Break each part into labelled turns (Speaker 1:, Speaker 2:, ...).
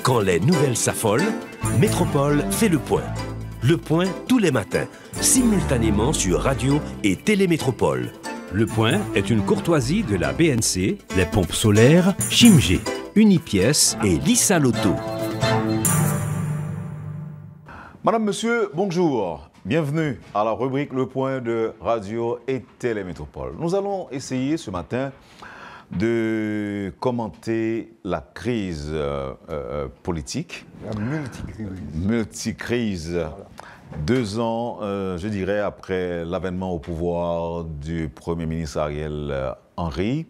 Speaker 1: Quand les nouvelles s'affolent, Métropole fait le point. Le point tous les matins, simultanément sur radio et Télémétropole.
Speaker 2: Le point est une courtoisie de la BNC, les pompes solaires, Chimgé, Unipièces et Lissa Lotto.
Speaker 3: Madame, Monsieur, bonjour. Bienvenue à la rubrique Le Point de Radio et Télémétropole. Nous allons essayer ce matin de commenter la crise politique.
Speaker 4: La multicrise.
Speaker 3: Multicrise. Voilà. 2 ans, je dirais, après l'avènement au pouvoir du Premier ministre Ariel Henry.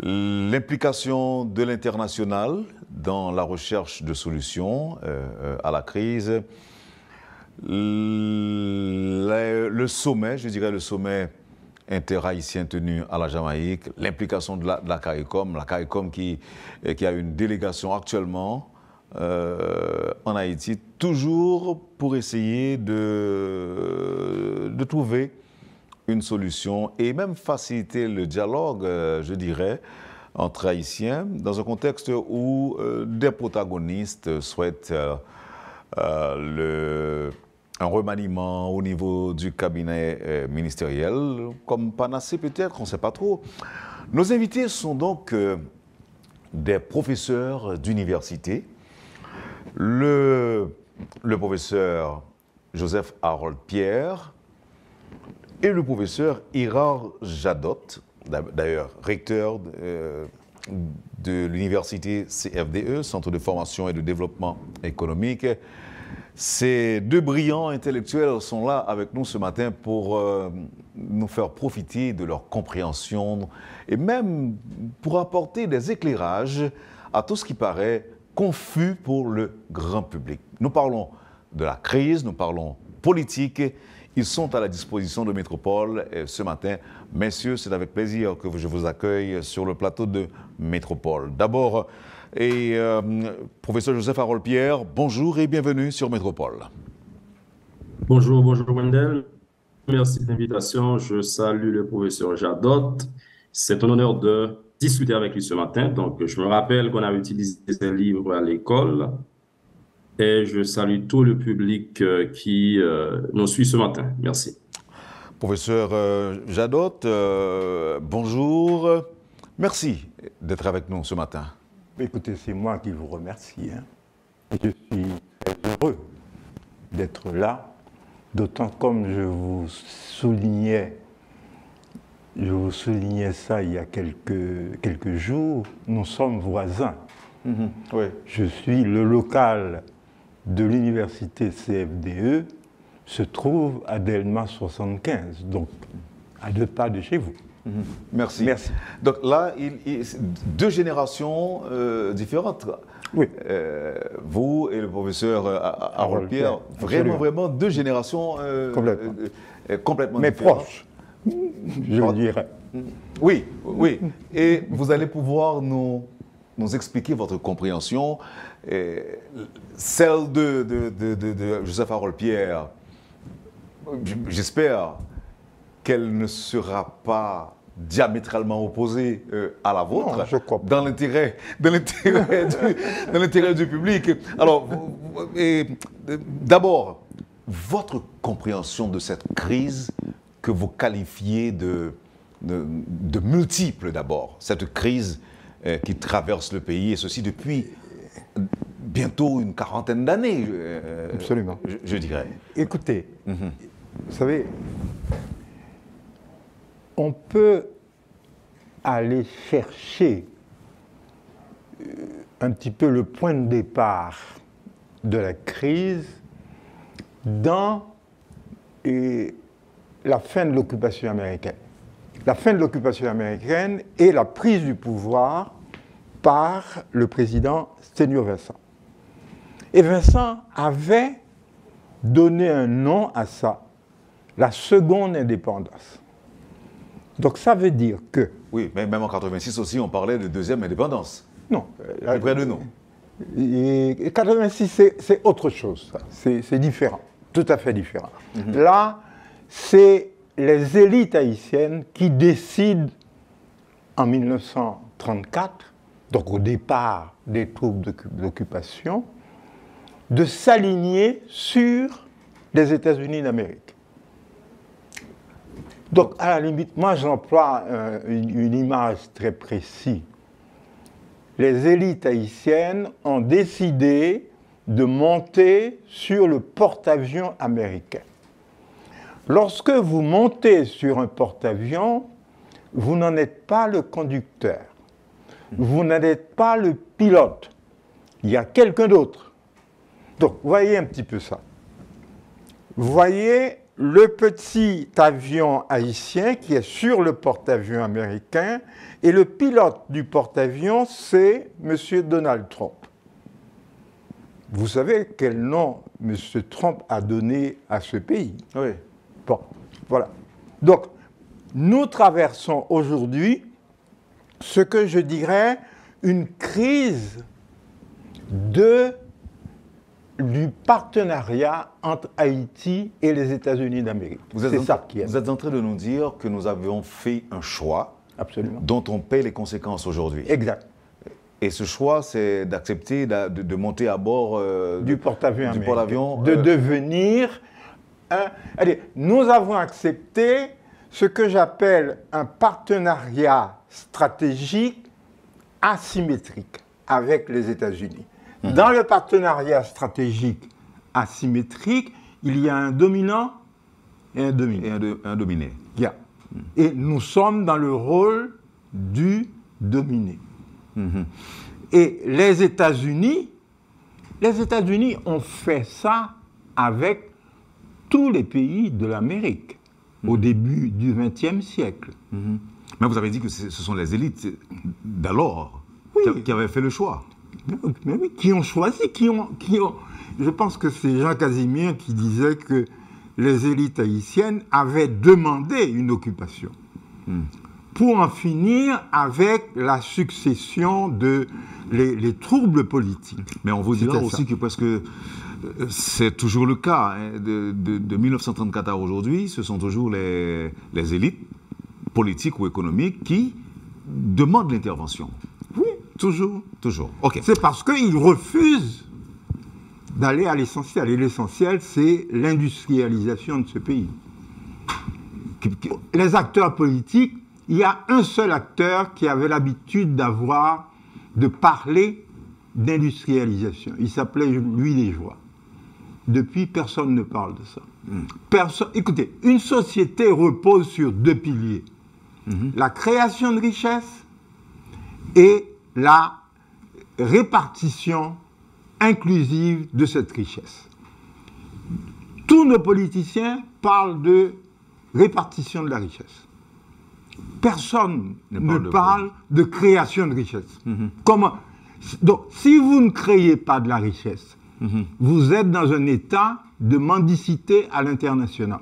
Speaker 3: L'implication de l'international dans la recherche de solutions à la crise. Le sommet, je dirais le sommet interhaïtien tenu à la Jamaïque, l'implication de la CARICOM qui a une délégation actuellement en Haïti, toujours pour essayer de trouver une solution et même faciliter le dialogue, je dirais, entre Haïtiens, dans un contexte où des protagonistes souhaitent un remaniement au niveau du cabinet ministériel, comme panacée peut-être, on ne sait pas trop. Nos invités sont donc des professeurs d'université. Le professeur Joseph Harold Pierre et le professeur Irard Jadot, d'ailleurs recteur de l'université CFDE, Centre de formation et de développement économique. Ces 2 brillants intellectuels sont là avec nous ce matin pour nous faire profiter de leur compréhension et même pour apporter des éclairages à tout ce qui paraît confus pour le grand public. Nous parlons de la crise, nous parlons politique. Ils sont à la disposition de Métropole ce matin. Messieurs, c'est avec plaisir que je vous accueille sur le plateau de Métropole. D'abord, professeur Joseph Harold Pierre, bonjour et bienvenue sur Métropole.
Speaker 5: Bonjour Wendell. Merci de l'invitation. Je salue le professeur Jadot. C'est un honneur de discuter avec lui ce matin. Donc, je me rappelle qu'on a utilisé ces livres à l'école et je salue tout le public qui nous suit ce matin. Merci.
Speaker 3: Professeur Jadot, bonjour. Merci d'être avec nous ce matin.
Speaker 4: Écoutez, c'est moi qui vous remercie. Je suis très heureux d'être là, d'autant comme je vous soulignais ça il y a quelques jours, nous sommes voisins.
Speaker 3: Oui.
Speaker 4: Je suis le local de l'université CFDE, se trouve à Delma 75, donc à 2 pas de chez vous.
Speaker 3: Merci.
Speaker 4: Merci.
Speaker 3: Donc là, 2 générations différentes.
Speaker 4: Oui.
Speaker 3: Vous et le professeur Harold Pierre, vraiment 2 générations complètement
Speaker 4: mais
Speaker 3: différentes.
Speaker 4: proches, je dirais.
Speaker 3: Oui. Et vous allez pouvoir nous expliquer votre compréhension. Celle de Joseph Harold Pierre, j'espère qu'elle ne sera pas diamétralement opposée à la vôtre,
Speaker 4: non, je crois pas.
Speaker 3: dans l'intérêt du public. Alors, d'abord, votre compréhension de cette crise que vous qualifiez de multiple d'abord, cette crise qui traverse le pays, et ceci depuis bientôt une 40aine d'années,
Speaker 4: absolument,
Speaker 3: je dirais.
Speaker 4: Écoutez, vous savez, on peut aller chercher un petit peu le point de départ de la crise dans la fin de l'occupation américaine. La fin de l'occupation américaine et la prise du pouvoir par le président Sténio Vincent. Et Vincent avait donné un nom à ça, la seconde indépendance. Donc ça veut dire que...
Speaker 3: Oui, mais même en 86 aussi, on parlait de 2e indépendance.
Speaker 4: Non.
Speaker 3: Près de nous.
Speaker 4: Et 86, c'est autre chose, ça. C'est différent, tout à fait différent. Là, c'est les élites haïtiennes qui décident en 1934 donc au départ des troupes d'occupation, de s'aligner sur les États-Unis d'Amérique. Donc, à la limite, moi j'emploie une image très précise. Les élites haïtiennes ont décidé de monter sur le porte-avions américain. Lorsque vous montez sur un porte-avions, vous n'en êtes pas le conducteur, vous n'en êtes pas le pilote, il y a quelqu'un d'autre. Donc, voyez un petit peu ça. Vous voyez le petit avion haïtien qui est sur le porte-avions américain et le pilote du porte-avions, c'est M. Donald Trump. Vous savez quel nom M. Trump a donné à ce pays?
Speaker 3: Oui.
Speaker 4: Bon, voilà. Donc, nous traversons aujourd'hui ce que je dirais une crise du partenariat entre Haïti et les États-Unis d'Amérique. C'est ça qui est.
Speaker 3: Vous êtes en train de nous dire que nous avions fait un choix.
Speaker 4: Absolument.
Speaker 3: Dont on paie les conséquences aujourd'hui.
Speaker 4: Exact.
Speaker 3: Et ce choix, c'est d'accepter de monter à bord
Speaker 4: du porte-avions américain.
Speaker 3: De
Speaker 4: devenir un... Allez, nous avons accepté ce que j'appelle un partenariat stratégique asymétrique avec les États-Unis. Dans le partenariat stratégique asymétrique, il y a un dominant et un dominé.
Speaker 3: Et un dominé.
Speaker 4: Yeah. Et nous sommes dans le rôle du dominé. Et les États-Unis ont fait ça avec tous les pays de l'Amérique au début du XXe siècle.
Speaker 3: Mais vous avez dit que ce sont les élites d'alors qui avaient fait le choix.
Speaker 4: Mais oui, qui ont choisi, je pense que c'est Jean Casimir qui disait que les élites haïtiennes avaient demandé une occupation pour en finir avec la succession de les troubles politiques.
Speaker 3: Mais on vous dira aussi que parce que c'est toujours le cas, hein, de 1934 à aujourd'hui, ce sont toujours les élites politiques ou économiques qui demandent l'intervention.
Speaker 4: Oui, toujours.
Speaker 3: Toujours. Ok.
Speaker 4: C'est parce qu'ils refusent d'aller à l'essentiel. Et l'essentiel, c'est l'industrialisation de ce pays. Les acteurs politiques, il y a un seul acteur qui avait l'habitude de parler d'industrialisation. Il s'appelait Louis Desjoie. Depuis, personne ne parle de ça. Écoutez, une société repose sur deux piliers. La création de richesse et la répartition inclusive de cette richesse. Tous nos politiciens parlent de répartition de la richesse. Personne ne parle de création de richesse. Comment? Donc, si vous ne créez pas de la richesse, vous êêtes dans un état de mendicité à l'international.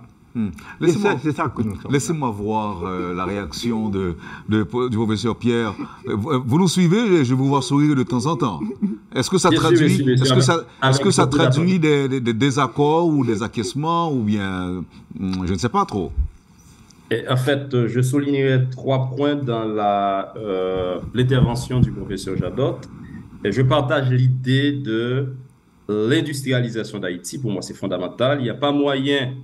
Speaker 4: C'est ça que nous sommes.
Speaker 3: Laissez-moi voir la réaction du professeur Pierre. Vous nous suivez, je vous vois sourire de temps en temps. Est-ce que ça traduit des désaccords ou des acquiescements ou bien je ne sais pas trop.
Speaker 5: Et en fait, je soulignerai 3 points dans l'intervention du professeur Jadot. Et je partage l'idée de l'industrialisation d'Haïti. Pour moi, c'est fondamental. Il n'y a pas moyen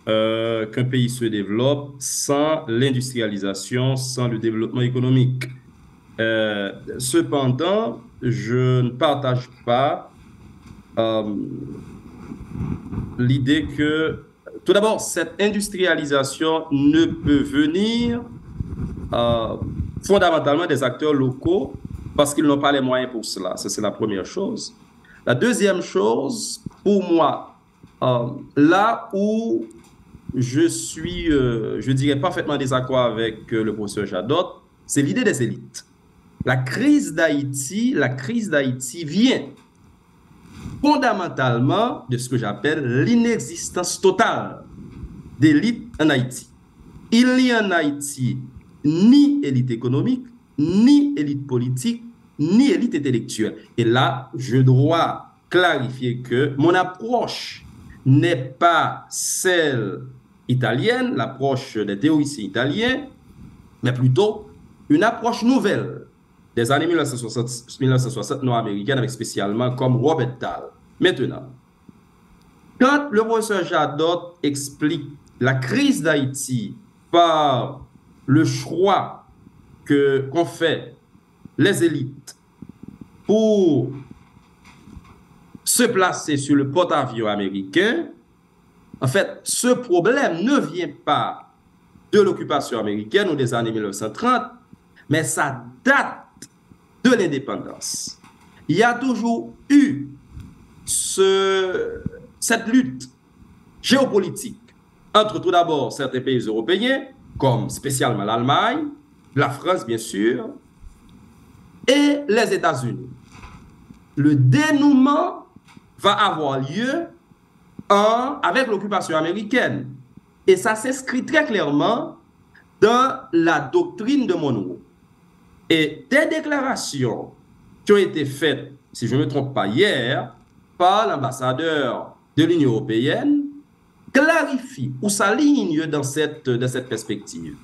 Speaker 5: qu'un pays se développe sans l'industrialisation, sans le développement économique. Cependant, je ne partage pas l'idée que, tout d'abord, cette industrialisation ne peut venir fondamentalement des acteurs locaux parce qu'ils n'ont pas les moyens pour cela. Ça, c'est la première chose. La deuxième chose, pour moi, là où je suis, je dirais, parfaitement en désaccord avec le professeur Jadot, c'est l'idée des élites. La crise d'Haïti vient fondamentalement de ce que j'appelle l'inexistence totale d'élites en Haïti. Il n'y a en Haïti ni élite économique, ni élite politique, ni élite intellectuelle. Et là, je dois clarifier que mon approche n'est pas celle italienne, l'approche des théoriciens italiens, mais plutôt une approche nouvelle des années 1960 nord-américaines, avec spécialement comme Robert Dahl. Maintenant, quand le professeur Jadot explique la crise d'Haïti par le choix qu'ont fait les élites pour se placer sur le porte-avions américain, en fait, ce problème ne vient pas de l'occupation américaine ou des années 1930, mais ça date de l'indépendance. Il y a toujours eu cette lutte géopolitique entre tout d'abord certains pays européens, comme spécialement l'Allemagne, la France bien sûr, et les États-Unis. Le dénouement va avoir lieu avec l'occupation américaine. Et ça s'inscrit très clairement dans la doctrine de Monroe. Et des déclarations qui ont été faites, si je ne me trompe pas, hier, par l'ambassadeur de l'Union européenne, clarifient ou s'alignent dans cette perspective.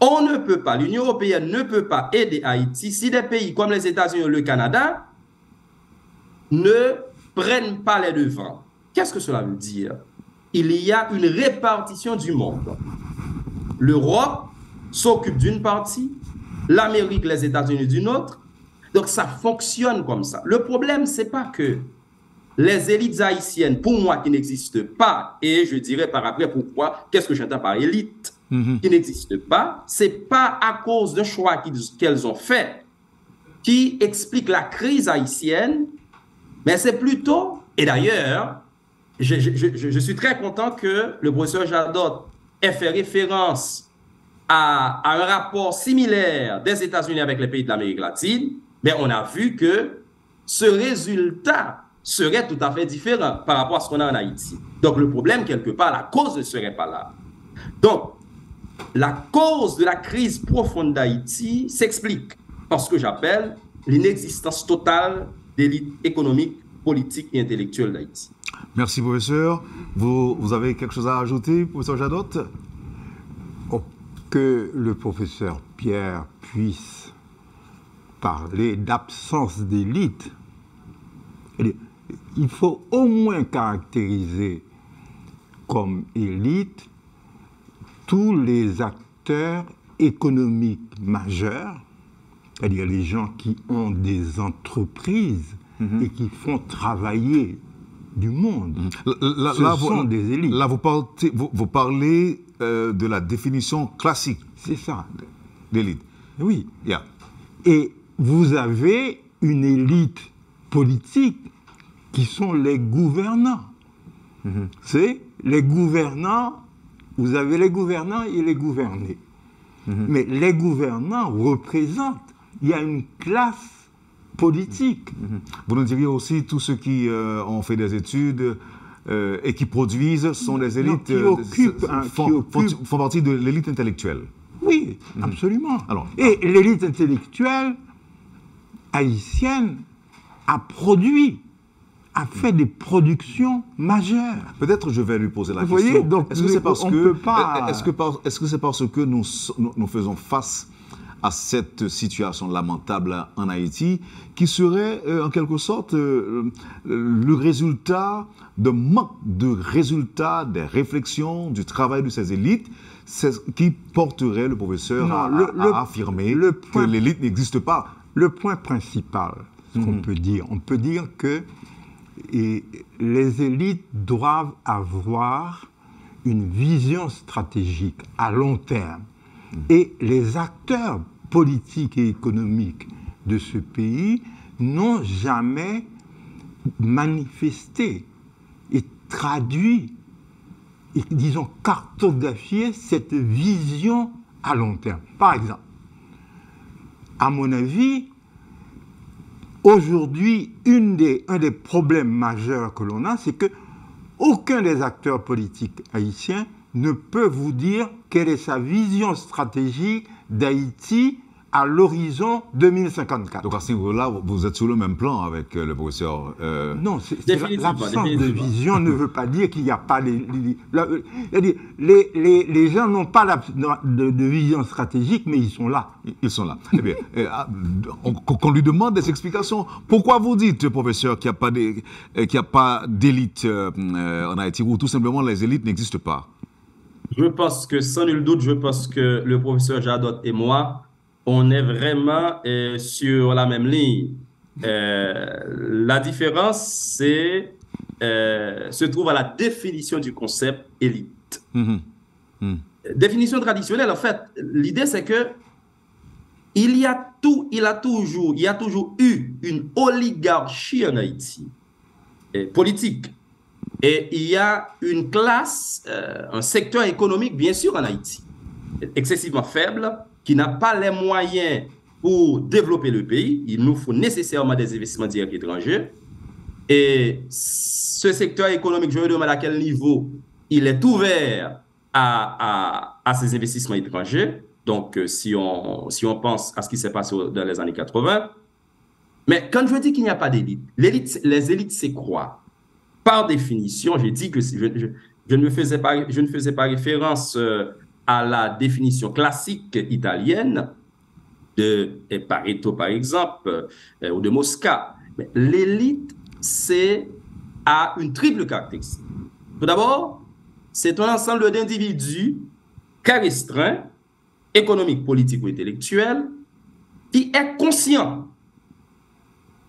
Speaker 5: On ne peut pas, l'Union européenne ne peut pas aider Haïti si des pays comme les États-Unis ou le Canada ne prennent pas les devants. Qu'est-ce que cela veut dire? Il y a une répartition du monde. L'Europe s'occupe d'une partie, l'Amérique, les États-Unis d'une autre. Donc ça fonctionne comme ça. Le problème, ce n'est pas que les élites haïtiennes, pour moi, qui n'existent pas, et je dirais par après pourquoi, qu'est-ce que j'entends par élite, qui n'existent pas, ce n'est pas à cause d'un choix qu'elles ont fait qui explique la crise haïtienne, mais c'est plutôt, et d'ailleurs, je suis très content que le professeur Jadot ait fait référence à un rapport similaire des États-Unis avec les pays de l'Amérique latine, mais on a vu que ce résultat serait tout à fait différent par rapport à ce qu'on a en Haïti. Donc le problème, quelque part, la cause ne serait pas là. Donc, la cause de la crise profonde d'Haïti s'explique par ce que j'appelle l'inexistence totale d'élite économique, politique et intellectuelle d'Haïti.
Speaker 3: Merci, professeur. Vous avez quelque chose à ajouter, professeur Jadot?
Speaker 4: Que le professeur Pierre puisse parler d'absence d'élite, il faut au moins caractériser comme élite tous les acteurs économiques majeurs, c'est-à-dire les gens qui ont des entreprises et qui font travailler du monde. Ce sont des élites.
Speaker 3: Là, vous parlez de la définition classique.
Speaker 4: C'est ça.
Speaker 3: D'élite.
Speaker 4: Oui.
Speaker 3: Yeah.
Speaker 4: Et vous avez une élite politique qui sont les gouvernants. C'est les gouvernants, vous avez les gouvernants et les gouvernés. Mais les gouvernants représentent, il y a une classe politique.
Speaker 3: Vous nous diriez aussi tous ceux qui ont fait des études et qui produisent sont des élites font partie de l'élite intellectuelle.
Speaker 4: Oui, absolument. Alors, et l'élite intellectuelle haïtienne a fait des productions majeures.
Speaker 3: Peut-être je vais lui poser la question.
Speaker 4: Voyez, donc
Speaker 3: est-ce que c'est parce que nous faisons face à cette situation lamentable en Haïti, qui serait en quelque sorte le résultat de manque de résultats des réflexions, du travail de ces élites, qui porterait le professeur à affirmer que l'élite n'existe pas?
Speaker 4: Le point principal, ce qu'on peut dire, on peut dire que les élites doivent avoir une vision stratégique à long terme. Et les acteurs politiques et économiques de ce pays n'ont jamais manifesté et traduit, et disons cartographié cette vision à long terme. Par exemple, à mon avis, aujourd'hui, un des problèmes majeurs que l'on a, c'est que aucun des acteurs politiques haïtiens ne peut vous dire quelle est sa vision stratégique d'Haïti à l'horizon 2054.
Speaker 3: Donc à ce niveau-là, vous êtes sur le même plan avec le professeur.
Speaker 4: Non,
Speaker 5: Définitivement,
Speaker 4: l'absence de
Speaker 5: définitivement.
Speaker 4: vision ne veut pas dire qu'il n'y a pas les gens n'ont pas de vision stratégique, mais ils sont là.
Speaker 3: Ils sont là. Eh bien, qu'on lui demande des explications. Pourquoi vous dites, professeur, qu'il n'y a pas d'élite en Haïti, ou tout simplement les élites n'existent pas?
Speaker 5: Je pense que, sans nul doute, je pense que le professeur Jadot et moi, on est vraiment sur la même ligne. La différence, se trouve à la définition du concept élite. Définition traditionnelle, en fait, l'idée c'est que il y a toujours eu une oligarchie en Haïti, politique. Et il y a une classe, un secteur économique, bien sûr, en Haïti, excessivement faible, qui n'a pas les moyens pour développer le pays. Il nous faut nécessairement des investissements directs étrangers. Et ce secteur économique, je me demande à quel niveau il est ouvert à ces investissements étrangers. Donc, si on pense à ce qui s'est passé dans les années 80. Mais quand je dis qu'il n'y a pas d'élite, les élites, c'est quoi? Par définition, j'ai dit que je ne faisais pas référence à la définition classique italienne de Pareto, par exemple, ou de Mosca. Mais l'élite, a une triple caractéristique. Tout d'abord, c'est un ensemble d'individus très restreints, économiques, politiques ou intellectuels, qui est conscient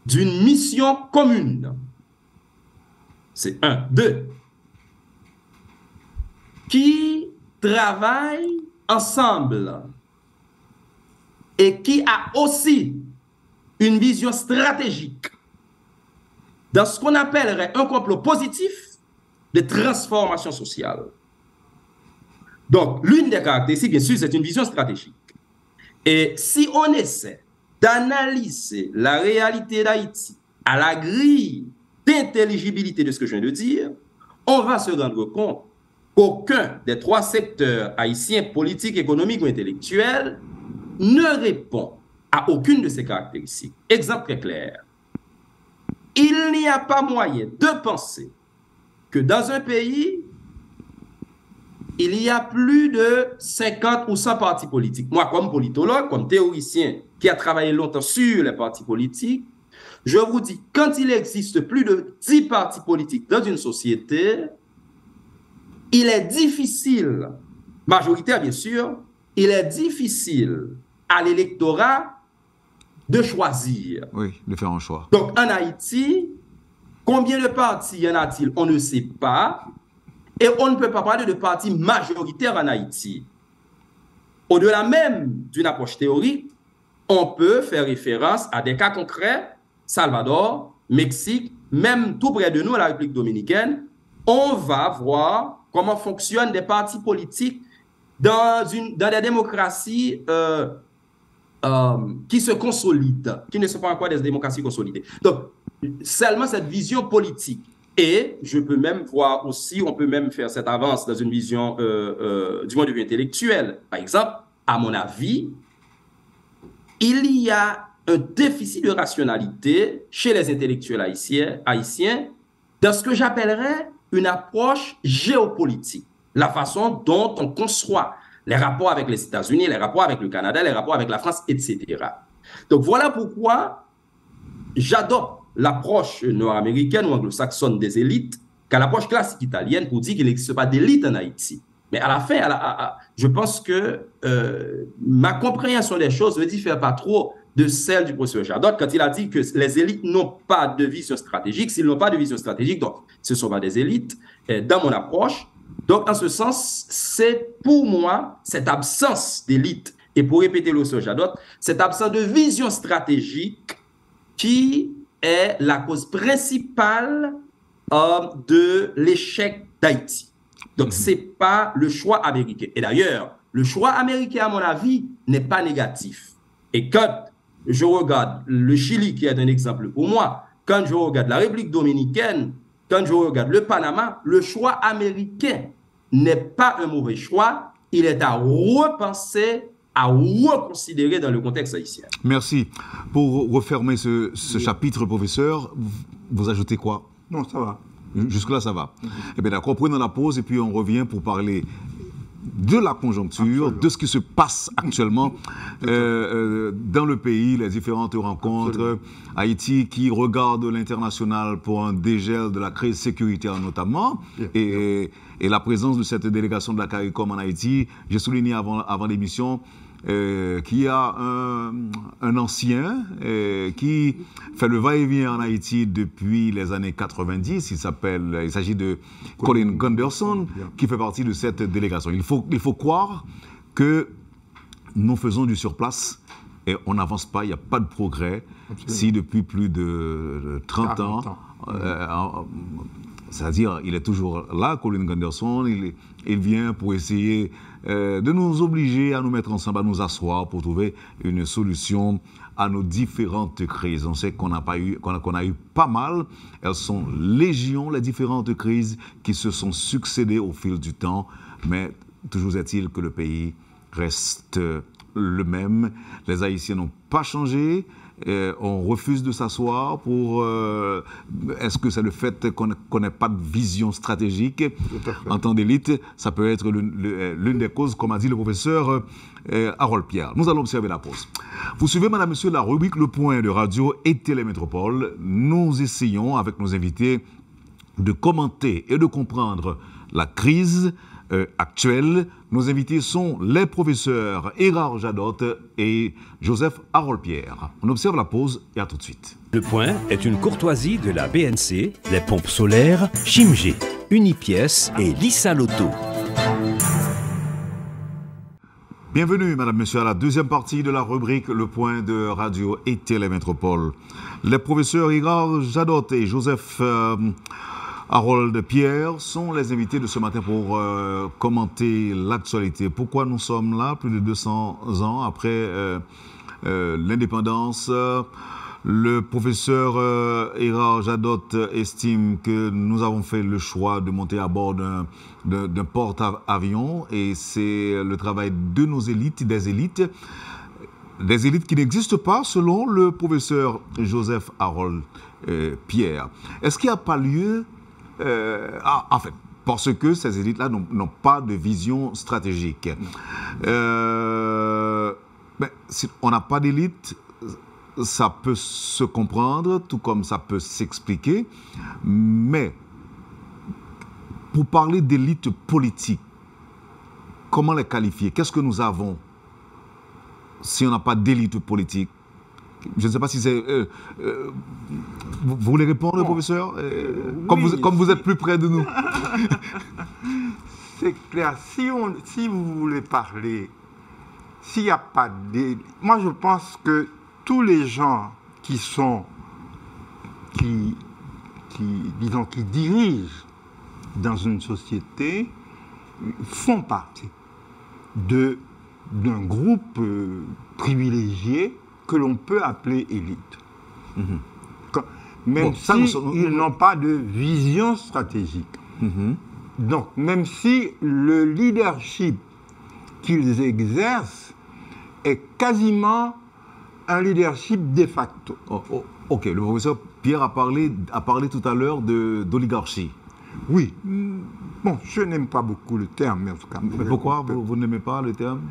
Speaker 5: d'une mission commune. C'est un. Deux, qui travaillent ensemble et qui a aussi une vision stratégique dans ce qu'on appellerait un complot positif de transformation sociale. Donc, l'une des caractéristiques, bien sûr, c'est une vision stratégique. Et si on essaie d'analyser la réalité d'Haïti à la grille d'intelligibilité de ce que je viens de dire, on va se rendre compte qu'aucun des trois secteurs haïtiens, politiques, économiques ou intellectuels, ne répond à aucune de ces caractéristiques. Exemple très clair. Il n'y a pas moyen de penser que dans un pays, il y a plus de 50 ou 100 partis politiques. Moi, comme politologue, comme théoricien qui a travaillé longtemps sur les partis politiques, je vous dis, quand il existe plus de 10 partis politiques dans une société, il est difficile, majoritaire bien sûr, il est difficile à l'électorat de choisir.
Speaker 3: Oui, de faire un choix.
Speaker 5: Donc, en Haïti, combien de partis y en a-t-il? On ne sait pas. Et on ne peut pas parler de partis majoritaires en Haïti. Au-delà même d'une approche théorique, on peut faire référence à des cas concrets, Salvador, Mexique, même tout près de nous, la République dominicaine. On va voir comment fonctionnent des partis politiques dans des démocraties qui se consolident, qui ne sont pas encore des démocraties consolidées. Donc, seulement cette vision politique. Et je peux même voir aussi, on peut même faire cette avance dans une vision du point de vue intellectuel. Par exemple, à mon avis, il y a un déficit de rationalité chez les intellectuels haïtiens dans ce que j'appellerais une approche géopolitique. La façon dont on conçoit les rapports avec les États-Unis, les rapports avec le Canada, les rapports avec la France, etc. Donc voilà pourquoi j'adopte l'approche nord-américaine ou anglo-saxonne des élites qu'à l'approche classique italienne pour dire qu'il n'existe pas d'élite en Haïti. Mais à la fin, je pense que ma compréhension des choses ne diffère pas trop de celle du professeur Jadot quand il a dit que les élites n'ont pas de vision stratégique. S'ils n'ont pas de vision stratégique, donc ce ne sont pas des élites dans mon approche. Donc, en ce sens, c'est pour moi cette absence d'élite, et pour répéter le professeur Jadot, cette absence de vision stratégique qui est la cause principale de l'échec d'Haïti. Donc, ce n'est pas le choix américain. Et d'ailleurs, le choix américain, à mon avis, n'est pas négatif. Et quand je regarde le Chili, qui est un exemple pour moi, quand je regarde la République dominicaine, quand je regarde le Panama, le choix américain n'est pas un mauvais choix. Il est à repenser à reconsidérer dans le contexte haïtien.
Speaker 3: Merci. Pour refermer ce chapitre, professeur, vous ajoutez quoi?
Speaker 4: Non, ça va.
Speaker 3: Jusque-là, ça va. Eh bien, d'accord, prenons la pause et puis on revient pour parler de la conjoncture, de ce qui se passe actuellement dans le pays, les différentes rencontres. Haïti qui regarde l'international pour un dégel de la crise sécuritaire notamment, et la présence de cette délégation de la CARICOM en Haïti. J'ai souligné avant l'émission qu'il y a un ancien qui fait le va-et-vient en Haïti depuis les années 90. Il s'agit de Colin Gunderson, qui fait partie de cette délégation. Il faut croire que nous faisons du surplace et on n'avance pas, il n'y a pas de progrès. Absolument. Si depuis plus de 30 ans, c'est-à-dire il est toujours là, Colin Gunderson, il vient pour essayer de nous obliger à nous mettre ensemble, à nous asseoir pour trouver une solution à nos différentes crises. On sait qu'on a eu pas mal. Elles sont légion, les différentes crises qui se sont succédées au fil du temps. Mais toujours est-il que le pays reste le même. Les Haïtiens n'ont pas changé. On refuse de s'asseoir pour... Est-ce que c'est le fait qu'on n'ait pas de vision stratégique en temps d'élite? Ça peut être l'une des causes, comme a dit le professeur Harold Pierre. Nous allons observer la pause. Vous suivez, madame, monsieur, la rubrique Le Point de Radio et Télémétropole. Nous essayons, avec nos invités, de commenter et de comprendre la crise actuelle. Nos invités sont les professeurs Érard Jadot et Joseph Harold Pierre. On observe la pause et à tout de suite.
Speaker 2: Le Point est une courtoisie de la BNC, les pompes solaires Chimgé, Unipièce et Lissa Lotto.
Speaker 3: Bienvenue, madame, monsieur, à la deuxième partie de la rubrique Le Point de Radio et Télémétropole. Les professeurs Érard Jadot et Joseph Harold Pierre sont les invités de ce matin pour commenter l'actualité. Pourquoi nous sommes là, plus de 200 ans après l'indépendance? Le professeur Érard Jadot estime que nous avons fait le choix de monter à bord d'un porte-avions et c'est le travail de nos élites, des élites qui n'existent pas selon le professeur Joseph Harold Pierre. Est-ce qu'il n'y a pas lieu... en fait, parce que ces élites-là n'ont pas de vision stratégique. Si on n'a pas d'élite, ça peut se comprendre, tout comme ça peut s'expliquer. Mais, pour parler d'élite politique, comment les qualifier? Qu'est-ce que nous avons si on n'a pas d'élite politique? Je ne sais pas si c'est... vous voulez répondre, professeur? Comme vous êtes plus près de nous.
Speaker 4: C'est clair. Si vous voulez parler, s'il n'y a pas d'élite... Moi, je pense que tous les gens qui dirigent dans une société font partie d'un groupe privilégié que l'on peut appeler élite. Même s'ils n'ont pas de vision stratégique. Donc, même si le leadership qu'ils exercent est quasiment un leadership de facto.
Speaker 3: Ok, le professeur Pierre a parlé tout à l'heure d'oligarchie.
Speaker 4: Oui. Bon, je n'aime pas beaucoup le terme, mais en tout cas...
Speaker 3: Mais pourquoi vous n'aimez pas le terme?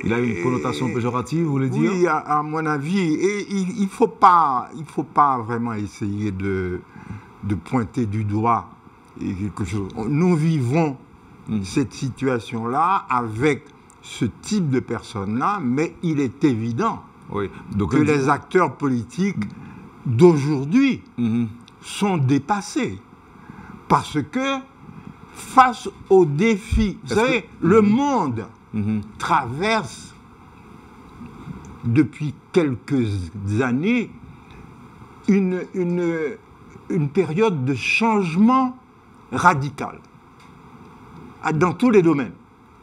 Speaker 3: Il a une connotation péjorative, vous voulez dire?
Speaker 4: Oui, à mon avis. Et il ne faut pas vraiment essayer de pointer du doigt quelque chose. Nous vivons cette situation-là avec ce type de personnes-là, mais il est évident que les acteurs politiques d'aujourd'hui sont dépassés. Parce que face aux défis, vous savez, le monde traverse depuis quelques années une période de changement radical dans tous les domaines.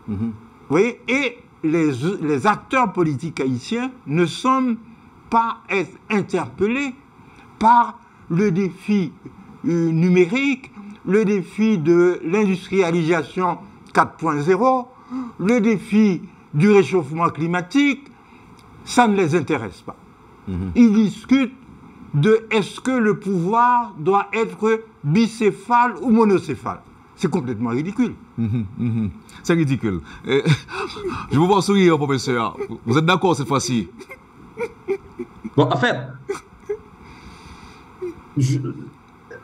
Speaker 4: Vous voyez, et les acteurs politiques haïtiens ne sont pas interpellés par le défi numérique, le défi de l'industrialisation 4.0, le défi du réchauffement climatique, ça ne les intéresse pas. Ils discutent de est-ce que le pouvoir doit être bicéphale ou monocéphale. C'est complètement ridicule.
Speaker 6: C'est ridicule. Je vous vois sourire, professeur. Vous êtes d'accord cette fois-ci?
Speaker 5: Bon, en fait,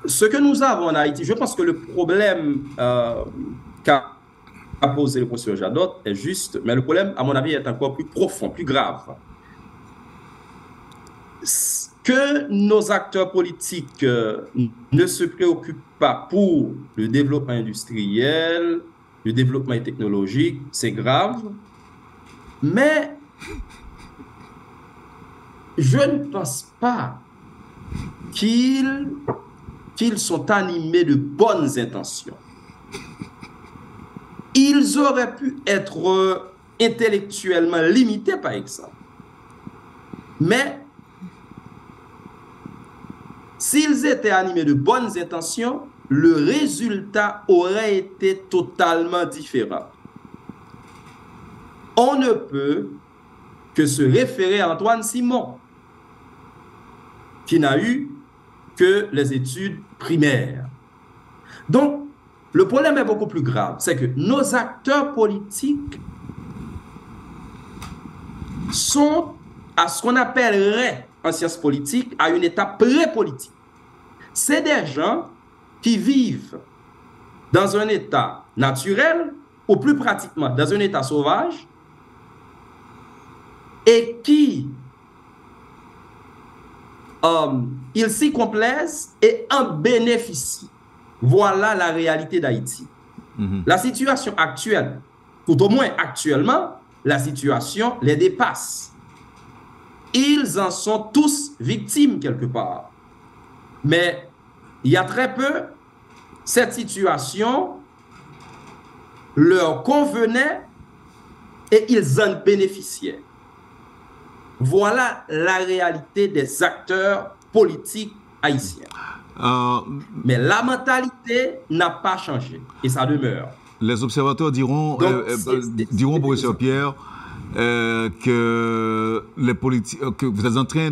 Speaker 5: ce que nous avons en Haïti, je pense que le problème qu'a posé le professeur Jadot est juste, mais le problème, à mon avis, est encore plus profond, plus grave. Que nos acteurs politiques ne se préoccupent pas pour le développement industriel, le développement technologique, c'est grave, mais je ne pense pas qu'ils sont animés de bonnes intentions. Ils auraient pu être intellectuellement limités, par exemple. Mais s'ils étaient animés de bonnes intentions, le résultat aurait été totalement différent. On ne peut que se référer à Antoine Simon, qui n'a eu que les études primaires. Donc, le problème est beaucoup plus grave. C'est que nos acteurs politiques sont à ce qu'on appellerait en sciences politiques à une étape pré-politique. C'est des gens qui vivent dans un état naturel, ou plus pratiquement dans un état sauvage, et qui ils s'y complaisent et en bénéficient. Voilà la réalité d'Haïti. La situation actuelle, tout au moins actuellement, la situation les dépasse. Ils en sont tous victimes quelque part. Mais il y a très peu, cette situation leur convenait et ils en bénéficiaient. Voilà la réalité des acteurs politiques haïtiens. Mais la mentalité n'a pas changé et ça demeure.
Speaker 6: Les observateurs diront, professeur Pierre, que vous êtes en train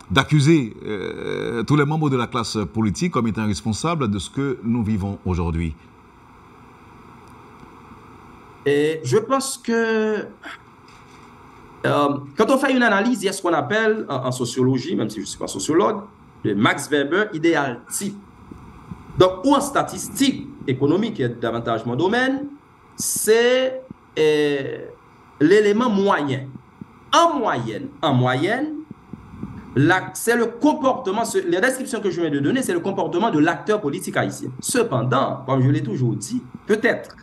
Speaker 6: d'accuser tous les membres de la classe politique comme étant responsables de ce que nous vivons aujourd'hui.
Speaker 5: Et je pense que quand on fait une analyse, il y a ce qu'on appelle en sociologie, même si je ne suis pas sociologue, de Max Weber, idéal type. Donc, ou en statistique économique, qui est davantage mon domaine, c'est l'élément moyen. En moyenne, c'est le comportement, la description que je viens de donner, c'est le comportement de l'acteur politique haïtien. Cependant, comme je l'ai toujours dit, peut-être,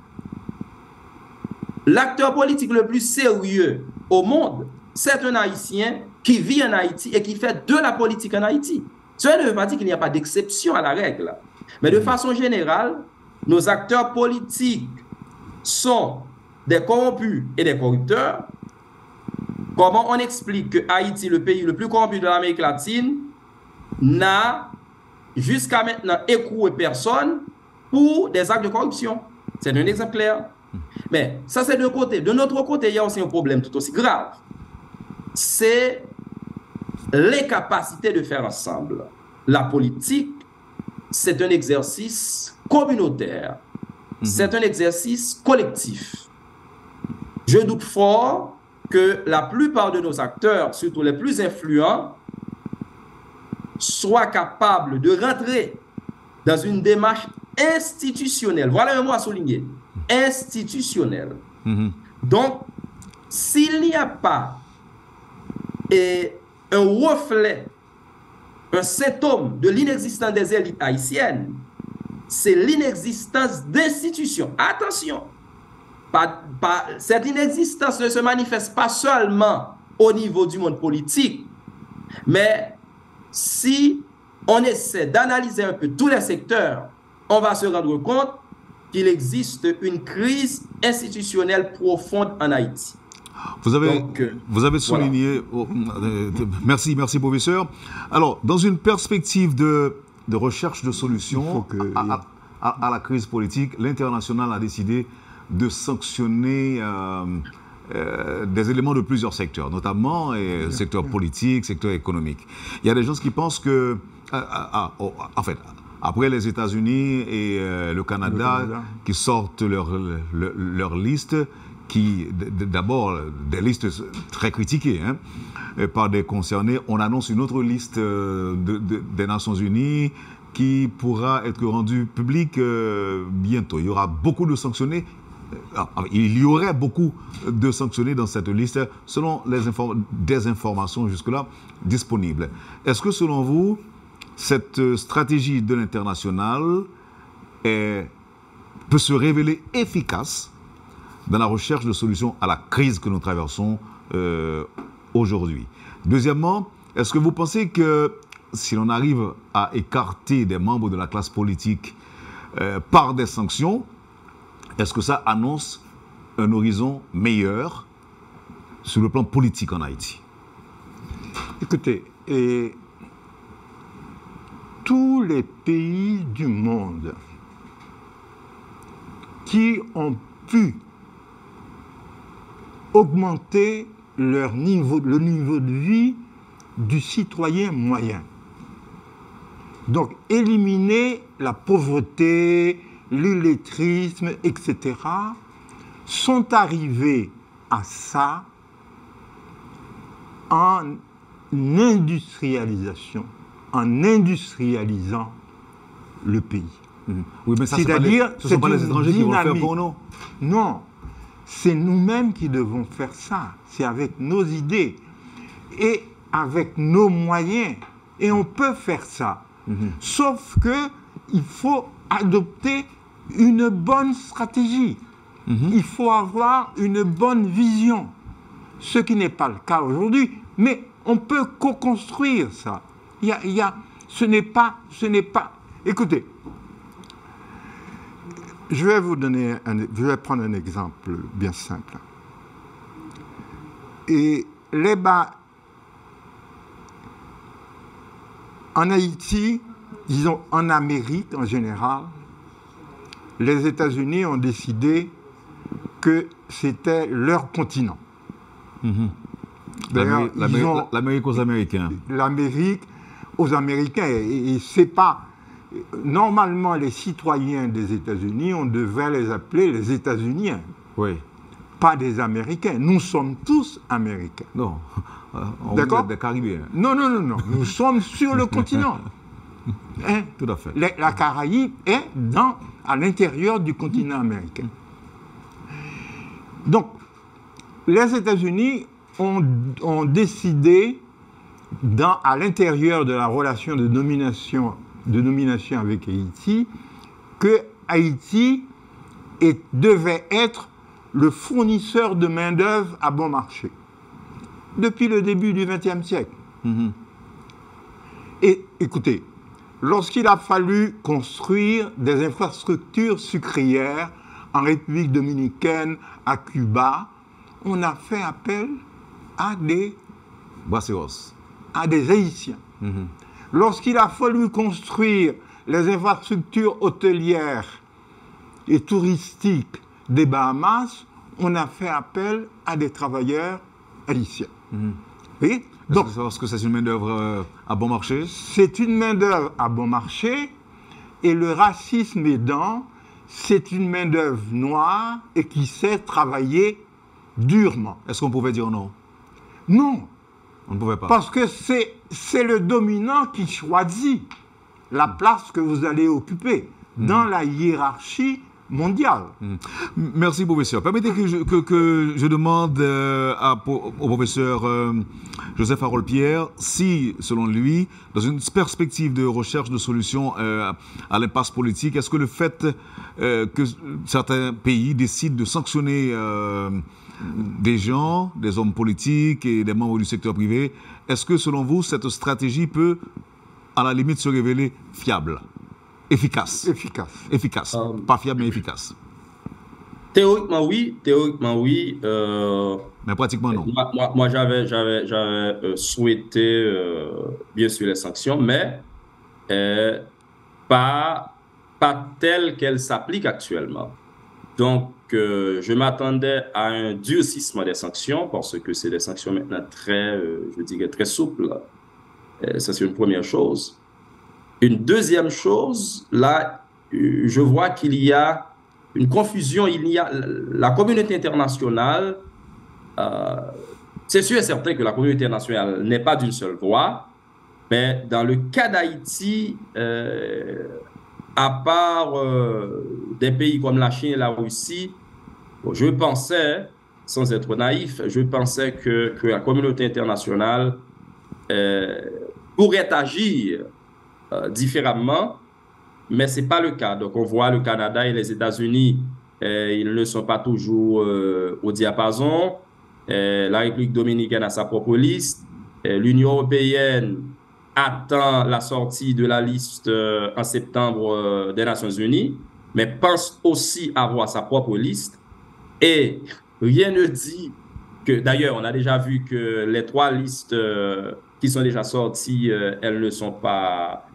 Speaker 5: l'acteur politique le plus sérieux au monde, c'est un Haïtien qui vit en Haïti et qui fait de la politique en Haïti. Cela ne veut pas dire qu'il n'y a pas d'exception à la règle. Mais de façon générale, nos acteurs politiques sont des corrompus et des corrupteurs. Comment on explique que Haïti, le pays le plus corrompu de l'Amérique latine, n'a jusqu'à maintenant écroué personne pour des actes de corruption? C'est un exemple clair. Mais ça, c'est d'un côté. De notre côté, il y a aussi un problème tout aussi grave. C'est les capacités de faire ensemble. La politique, c'est un exercice communautaire. C'est un exercice collectif. Je doute fort que la plupart de nos acteurs, surtout les plus influents, soient capables de rentrer dans une démarche institutionnelle. Voilà le mot à souligner. Institutionnelle. Donc, s'il n'y a pas un reflet, un symptôme de l'inexistence des élites haïtiennes, c'est l'inexistence d'institutions. Attention, cette inexistence ne se manifeste pas seulement au niveau du monde politique, mais si on essaie d'analyser un peu tous les secteurs, on va se rendre compte qu'il existe une crise institutionnelle profonde en Haïti.
Speaker 6: Vous avez souligné... Voilà. Merci, professeur. Alors, dans une perspective de recherche de solutions à la crise politique, l'international a décidé de sanctionner des éléments de plusieurs secteurs, notamment secteur politique, secteur économique. Il y a des gens qui pensent que, en fait, après les États-Unis et le Canada qui sortent leur liste, qui d'abord des listes très critiquées par des concernés, on annonce une autre liste des Nations Unies qui pourra être rendue publique bientôt. Il y aura beaucoup de sanctionnés. Il y aurait beaucoup de sanctionnés dans cette liste selon des informations jusque-là disponibles. Est-ce que selon vous, cette stratégie de l'international peut se révéler efficace dans la recherche de solutions à la crise que nous traversons aujourd'hui? Deuxièmement, est-ce que vous pensez que si l'on arrive à écarter des membres de la classe politique par des sanctions, est-ce que ça annonce un horizon meilleur sur le plan politique en Haïti?
Speaker 4: Écoutez, tous les pays du monde qui ont pu augmenter le niveau de vie du citoyen moyen, donc éliminer la pauvreté, l'illettrisme, etc., sont arrivés à ça en industrialisation, en industrialisant le pays.
Speaker 6: Oui, mais ça, c'est-à-dire, ce ne sont pas les étrangers qui vont le faire pour nous.
Speaker 4: Non, c'est nous-mêmes qui devons faire ça. C'est avec nos idées et avec nos moyens. Et on peut faire ça. Sauf qu'il faut adopter une bonne stratégie. Il faut avoir une bonne vision. Ce qui n'est pas le cas aujourd'hui, mais on peut co-construire ça. Ce n'est pas... Écoutez, je vais prendre un exemple bien simple. Et en Haïti, disons en Amérique en général, les États-Unis ont décidé que c'était leur continent.
Speaker 6: L'Amérique aux Américains.
Speaker 4: L'Amérique aux Américains. Et c'est pas... Normalement, les citoyens des États-Unis, on devrait les appeler les États-Uniens.
Speaker 6: Oui.
Speaker 4: Pas des Américains. Nous sommes tous Américains.
Speaker 6: Non.
Speaker 4: D'accord ?
Speaker 6: Des Caribéens.
Speaker 4: Non. Nous sommes sur le continent.
Speaker 6: Tout à fait.
Speaker 4: La Caraïbe est à l'intérieur du continent américain. Donc, les États-Unis ont décidé, à l'intérieur de la relation de domination avec Haïti, que Haïti devait être le fournisseur de main-d'œuvre à bon marché, depuis le début du XXe siècle. Et écoutez, lorsqu'il a fallu construire des infrastructures sucrières en République dominicaine, à Cuba, on a fait appel à des Haïtiens. Lorsqu'il a fallu construire les infrastructures hôtelières et touristiques des Bahamas, on a fait appel à des travailleurs haïtiens. Oui?
Speaker 6: Donc, est-ce que c'est une main-d'œuvre à bon marché?
Speaker 4: C'est une main-d'œuvre à bon marché, et le racisme aidant, c'est une main-d'œuvre noire et qui sait travailler durement.
Speaker 6: Est-ce qu'on pouvait dire non?
Speaker 4: Non.
Speaker 6: On ne pouvait pas.
Speaker 4: Parce que c'est le dominant qui choisit la place que vous allez occuper dans la hiérarchie mondiale.
Speaker 6: Merci, professeur. Permettez que je demande au professeur Joseph Harold Pierre si, selon lui, dans une perspective de recherche de solutions à l'impasse politique, est-ce que le fait que certains pays décident de sanctionner des gens, des hommes politiques et des membres du secteur privé, est-ce que, selon vous, cette stratégie peut, à la limite, se révéler fiable? Efficace. Pas fiable, mais efficace.
Speaker 5: Théoriquement, oui.
Speaker 6: Mais pratiquement, non.
Speaker 5: Moi j'avais souhaité, bien sûr, les sanctions, mais pas telles qu'elles s'appliquent actuellement. Donc, je m'attendais à un durcissement des sanctions parce que c'est des sanctions maintenant très, je dirais, très souples. Ça, c'est une première chose. Une deuxième chose, là, je vois qu'il y a une confusion. Il y a la communauté internationale. C'est sûr et certain que la communauté internationale n'est pas d'une seule voix, mais dans le cas d'Haïti, à part des pays comme la Chine et la Russie, je pensais, sans être naïf, je pensais que la communauté internationale pourrait agir différemment, mais ce n'est pas le cas. Donc, on voit le Canada et les États-Unis, ils ne sont pas toujours au diapason. La République dominicaine a sa propre liste. L'Union européenne attend la sortie de la liste en septembre des Nations Unies, mais pense aussi avoir sa propre liste. Et rien ne dit que, d'ailleurs, on a déjà vu que les 3 listes qui sont déjà sorties, elles ne sont pas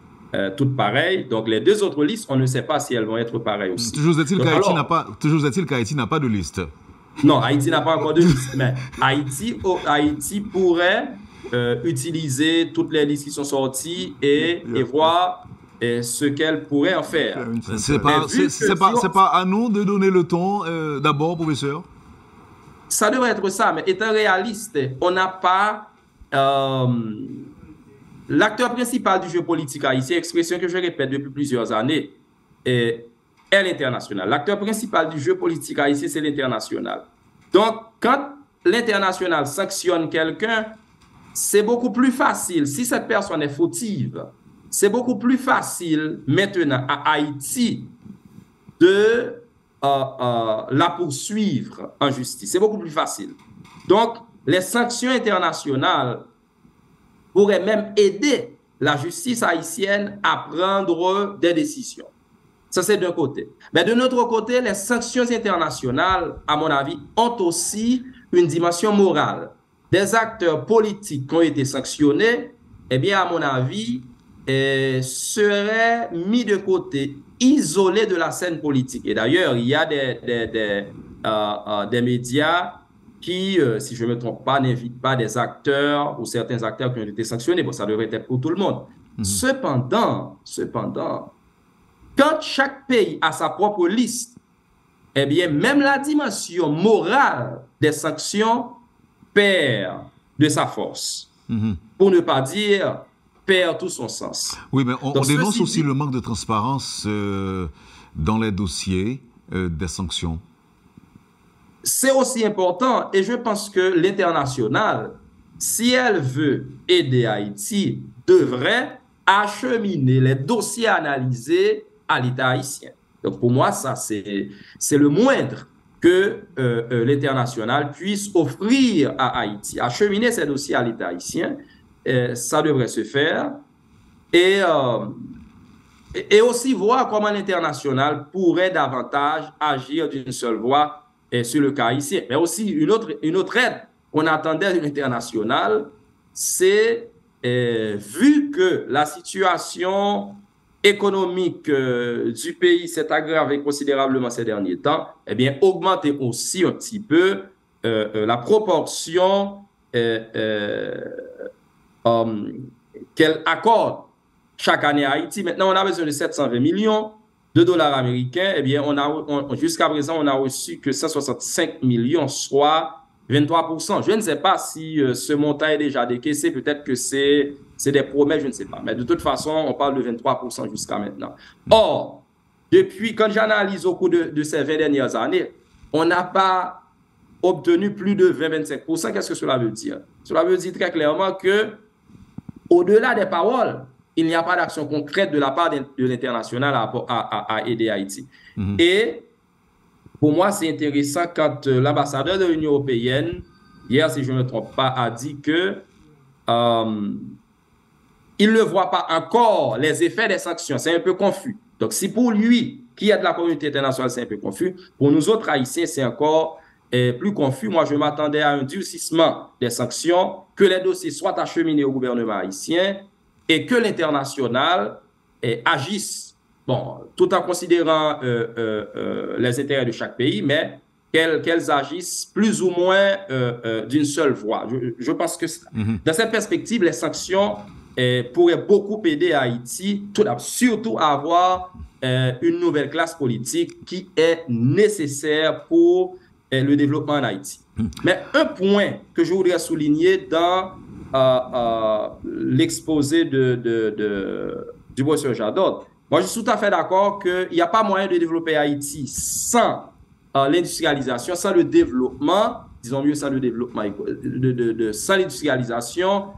Speaker 5: toutes pareilles. Donc, les 2 autres listes, on ne sait pas si elles vont être pareilles aussi.
Speaker 6: Toujours est-il qu'Haïti n'a pas de liste.
Speaker 5: Non, Haïti n'a pas encore de liste, mais Haïti pourrait utiliser toutes les listes qui sont sorties et voir ce qu'elle pourrait en faire.
Speaker 6: C'est pas à nous de donner le ton d'abord, professeur?
Speaker 5: Ça devrait être ça, mais étant réaliste, on n'a pas... l'acteur principal du jeu politique haïtien, expression que je répète depuis plusieurs années, est l'international. L'acteur principal du jeu politique haïtien, c'est l'international. Donc, quand l'international sanctionne quelqu'un, c'est beaucoup plus facile, si cette personne est fautive, c'est beaucoup plus facile maintenant à Haïti de la poursuivre en justice. C'est beaucoup plus facile. Donc, les sanctions internationales pourraient même aider la justice haïtienne à prendre des décisions. Ça, c'est d'un côté. Mais de notre côté, les sanctions internationales, à mon avis, ont aussi une dimension morale. Des acteurs politiques qui ont été sanctionnés, eh bien, à mon avis, seraient mis de côté, isolés de la scène politique. Et d'ailleurs, il y a des médias qui, si je ne me trompe pas, n'invitent pas des acteurs ou certains acteurs qui ont été sanctionnés. Bon, ça devrait être pour tout le monde. Cependant, quand chaque pays a sa propre liste, eh bien, même la dimension morale des sanctions perd de sa force. Pour ne pas dire perd tout son sens.
Speaker 6: Oui, mais on dénonce aussi le manque de transparence dans les dossiers des sanctions.
Speaker 5: C'est aussi important et je pense que l'international, si elle veut aider Haïti, devrait acheminer les dossiers analysés à l'État haïtien. Donc pour moi, ça c'est le moindre que l'international puisse offrir à Haïti. Acheminer ces dossiers à l'État haïtien, ça devrait se faire. Et aussi voir comment l'international pourrait davantage agir d'une seule voix sur le cas haïtien. Mais aussi une autre aide qu'on attendait de l'international, c'est vu que la situation économique du pays s'est aggravée considérablement ces derniers temps, eh bien, augmenter aussi un petit peu la proportion qu'elle accorde chaque année à Haïti. Maintenant, on a besoin de 720 millions de dollars américains. Eh bien, jusqu'à présent, on n'a reçu que 165 millions, soit 23%. Je ne sais pas si ce montant est déjà décaissé. Peut-être que c'est des promesses, je ne sais pas. Mais de toute façon, on parle de 23% jusqu'à maintenant. Or, depuis, quand j'analyse au cours de ces 20 dernières années, on n'a pas obtenu plus de 20-25%. Qu'est-ce que cela veut dire? Cela veut dire très clairement que, au-delà des paroles, il n'y a pas d'action concrète de la part de l'international à aider Haïti. Et pour moi, c'est intéressant quand l'ambassadeur de l'Union européenne, hier, si je ne me trompe pas, a dit que il ne voit pas encore les effets des sanctions. C'est un peu confus. Donc, si pour lui, qui est de la communauté internationale, c'est un peu confus, pour nous autres Haïtiens, c'est encore plus confus. Moi, je m'attendais à un durcissement des sanctions, que les dossiers soient acheminés au gouvernement haïtien et que l'international agisse bon, tout en considérant les intérêts de chaque pays, mais qu'elles agissent plus ou moins d'une seule voie. Je pense que dans cette perspective, les sanctions pourraient beaucoup aider Haïti, surtout à avoir une nouvelle classe politique qui est nécessaire pour le développement en Haïti. Mais un point que je voudrais souligner dans l'exposé du professeur Jadot, moi je suis tout à fait d'accord qu'il n'y a pas moyen de développer Haïti sans l'industrialisation, sans le développement, disons mieux sans le développement, sans l'industrialisation,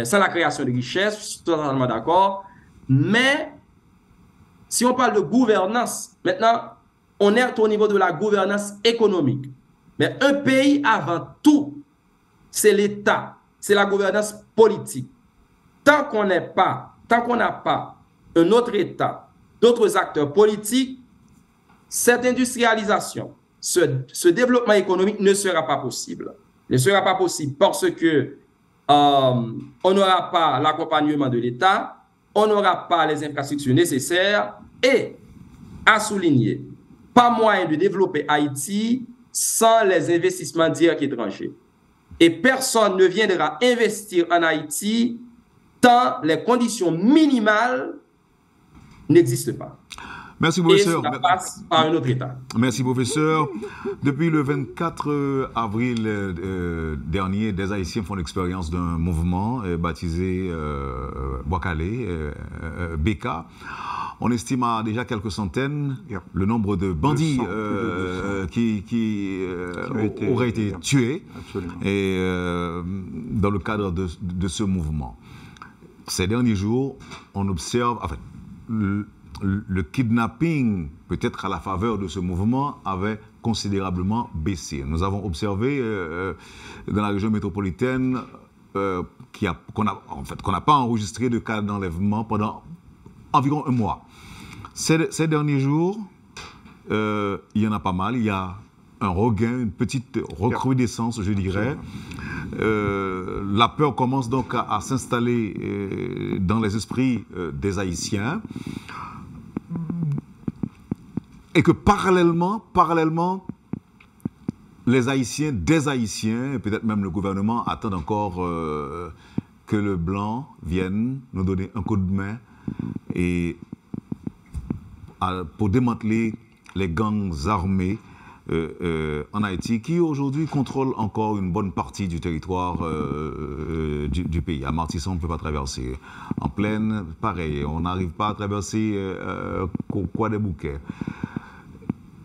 Speaker 5: sans la création de richesses, je suis totalement d'accord. Mais si on parle de gouvernance, maintenant, on est au niveau de la gouvernance économique. Mais un pays, avant tout, c'est l'État, c'est la gouvernance politique. Tant qu'on n'a pas un autre État, d'autres acteurs politiques, cette industrialisation, ce développement économique ne sera pas possible. Ne sera pas possible parce que on n'aura pas l'accompagnement de l'État, on n'aura pas les infrastructures nécessaires et, à souligner, pas moyen de développer Haïti sans les investissements directs étrangers. Et personne ne viendra investir en Haïti tant les conditions minimales n'existent pas.
Speaker 6: Merci, professeur.
Speaker 5: Et ça passe par un autre État.
Speaker 6: Merci, professeur. Depuis le 24 avril dernier, des Haïtiens font l'expérience d'un mouvement baptisé Bois-Calais, BK. On estime à déjà quelques centaines le nombre de bandits qui auraient été tués et, dans le cadre de ce mouvement. Ces derniers jours, on observe, enfin, le kidnapping, peut-être à la faveur de ce mouvement, avait considérablement baissé. Nous avons observé dans la région métropolitaine qu'on n'a pas enregistré de cas d'enlèvement pendant environ un mois. Ces derniers jours, il y en a pas mal. Il y a un regain, une petite recrudescence, je dirais. La peur commence donc à s'installer dans les esprits des Haïtiens. Et que parallèlement, les Haïtiens, des Haïtiens, et peut-être même le gouvernement, attendent encore que le blanc vienne nous donner un coup de main et pour démanteler les gangs armés en Haïti, qui aujourd'hui contrôlent encore une bonne partie du territoire du pays. À Martissant, on ne peut pas traverser. En plaine, pareil, on n'arrive pas à traverser quoi des bouquets.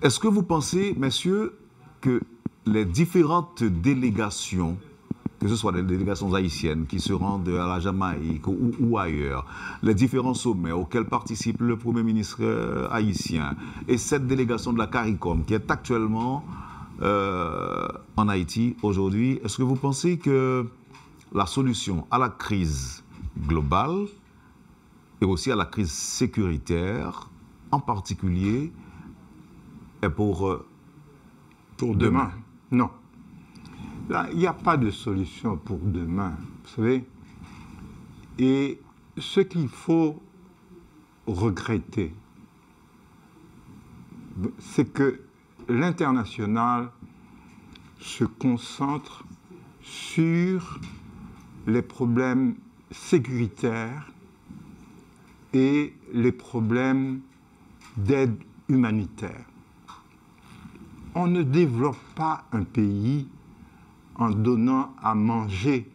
Speaker 6: Est-ce que vous pensez, messieurs, que les différentes délégations, que ce soit des délégations haïtiennes qui se rendent à la Jamaïque ou ailleurs, les différents sommets auxquels participe le Premier ministre haïtien et cette délégation de la CARICOM qui est actuellement en Haïti aujourd'hui, est-ce que vous pensez que la solution à la crise globale et aussi à la crise sécuritaire en particulier est pour
Speaker 4: demain? Non. Là, il n'y a pas de solution pour demain, vous savez. Et ce qu'il faut regretter, c'est que l'international se concentre sur les problèmes sécuritaires et les problèmes d'aide humanitaire. On ne développe pas un pays en donnant à manger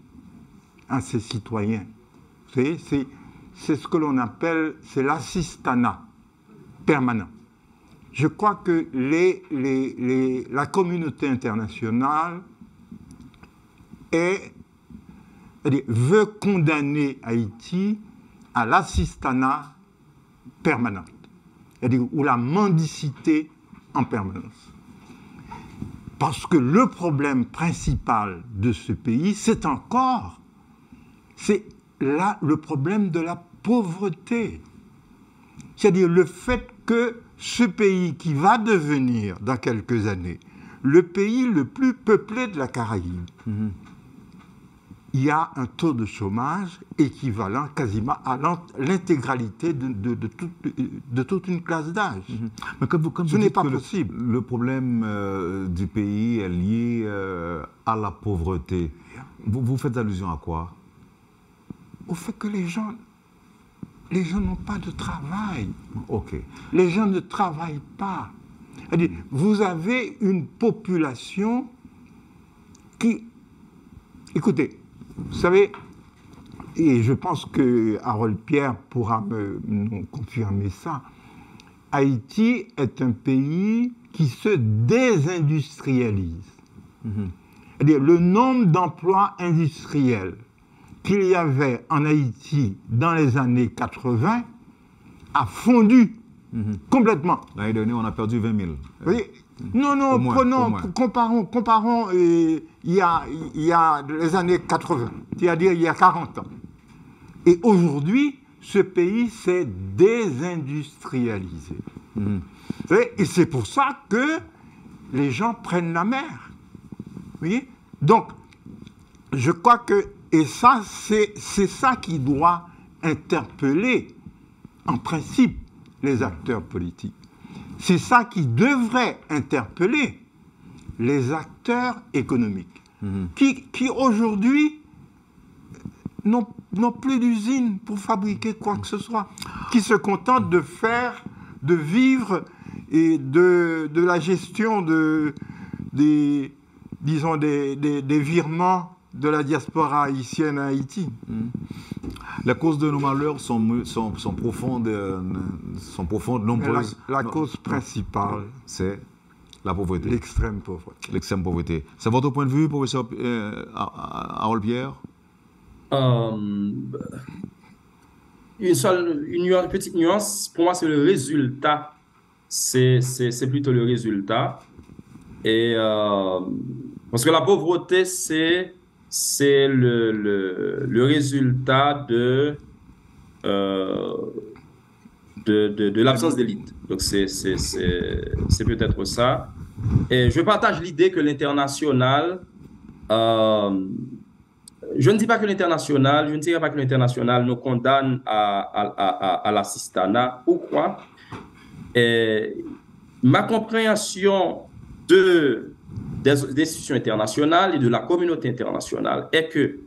Speaker 4: à ses citoyens. Vous savez, c'est ce que l'on appelle, c'est l'assistanat permanent. Je crois que la communauté internationale veut condamner Haïti à l'assistanat permanent, c'est-à-dire ou la mendicité en permanence. Parce que le problème principal de ce pays, c'est le problème de la pauvreté. C'est-à-dire le fait que ce pays qui va devenir, dans quelques années, le pays le plus peuplé de la Caraïbe, il y a un taux de chômage équivalent quasiment à l'intégralité de toute une classe d'âge.
Speaker 6: Mais comme
Speaker 4: ce n'est pas possible.
Speaker 6: Le problème du pays est lié à la pauvreté. Vous faites allusion à quoi?
Speaker 4: Au fait que les gens n'ont pas de travail.
Speaker 6: Ok.
Speaker 4: Les gens ne travaillent pas. C'est-à-dire, vous avez une population qui... Écoutez, vous savez, et je pense que Harold Pierre pourra nous confirmer ça, Haïti est un pays qui se désindustrialise. C'est-à-dire, le nombre d'emplois industriels qu'il y avait en Haïti dans les années 80 a fondu complètement.
Speaker 6: L'année dernière, on a perdu 20 000.
Speaker 4: Oui. Non, comparons il y a les années 80, c'est-à-dire il y a 40 ans. Et aujourd'hui, ce pays s'est désindustrialisé. Et c'est pour ça que les gens prennent la mer. Vous voyez? Donc, je crois que, et ça, c'est ça qui doit interpeller, en principe, les acteurs politiques. C'est ça qui devrait interpeller les acteurs économiques, qui aujourd'hui n'ont plus d'usine pour fabriquer quoi que ce soit, qui se contentent de vivre et de la gestion des virements de la diaspora haïtienne à Haïti.
Speaker 6: Les causes de nos malheurs sont profondes, nombreuses.
Speaker 4: La cause principale,
Speaker 6: c'est la pauvreté.
Speaker 4: L'extrême pauvreté.
Speaker 6: L'extrême pauvreté. C'est votre point de vue, professeur Harold Pierre?
Speaker 5: Une petite nuance, pour moi, c'est le résultat. C'est plutôt le résultat. Et, parce que la pauvreté, c'est le résultat de l'absence d'élite. Donc, c'est peut-être ça. Et je partage l'idée que l'international... je ne dirais pas que l'international nous condamne à l'assistanat. Pourquoi? Ma compréhension des institutions internationales et de la communauté internationale est que,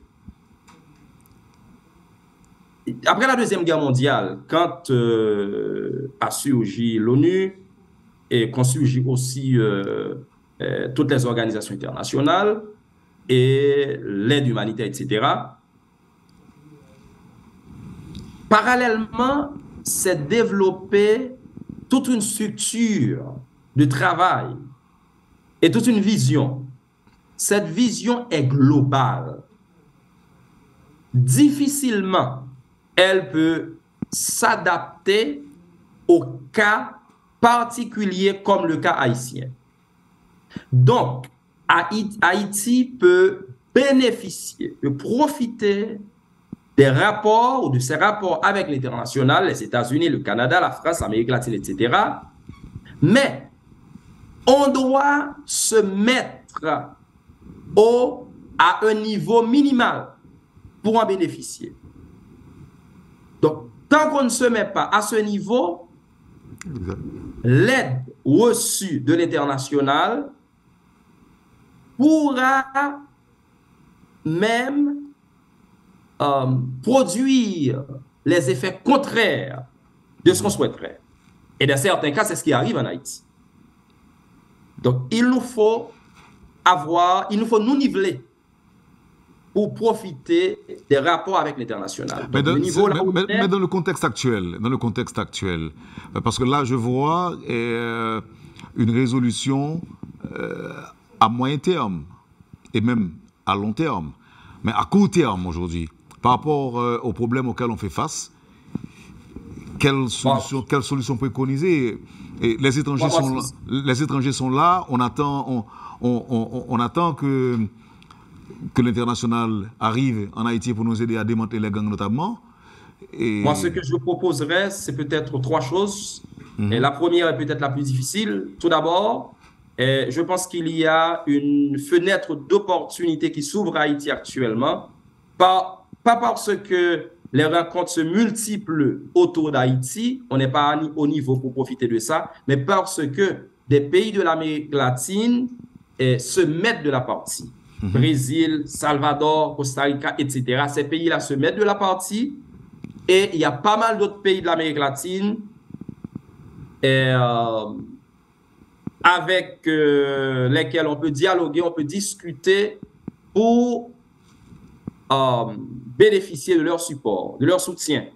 Speaker 5: après la Deuxième Guerre mondiale, quand a surgi l'ONU et quand surgit aussi toutes les organisations internationales et l'aide humanitaire, etc., parallèlement, s'est développée toute une structure de travail et toute une vision. Cette vision est globale. Difficilement, elle peut s'adapter au cas particulier comme le cas haïtien. Donc, Haïti peut bénéficier, peut profiter des rapports ou de ces rapports avec l'international, les États-Unis, le Canada, la France, l'Amérique latine, etc. Mais on doit se mettre à un niveau minimal pour en bénéficier. Donc, tant qu'on ne se met pas à ce niveau, l'aide reçue de l'international pourra même produire les effets contraires de ce qu'on souhaiterait. Et dans certains cas, c'est ce qui arrive en Haïti. Donc, il nous faut nous niveler pour profiter des rapports avec l'international.
Speaker 6: Mais dans le contexte actuel, parce que là, je vois une résolution à moyen terme et même à long terme, mais à court terme aujourd'hui, par rapport aux problèmes auxquels on fait face. Quelle solution préconiser? Et les étrangers sont là, on attend que l'international arrive en Haïti pour nous aider à démanteler les gangs notamment. Et...
Speaker 5: Moi, ce que je proposerais, c'est peut-être 3 choses. Et la première est peut-être la plus difficile. Tout d'abord, je pense qu'il y a une fenêtre d'opportunité qui s'ouvre à Haïti actuellement Pas parce que les rencontres se multiplient autour d'Haïti, on n'est pas au niveau pour profiter de ça, mais parce que des pays de l'Amérique latine se mettent de la partie. Brésil, Salvador, Costa Rica, etc. Ces pays-là se mettent de la partie et il y a pas mal d'autres pays de l'Amérique latine avec lesquels on peut dialoguer, on peut discuter pour bénéficier de leur support, de leur soutien.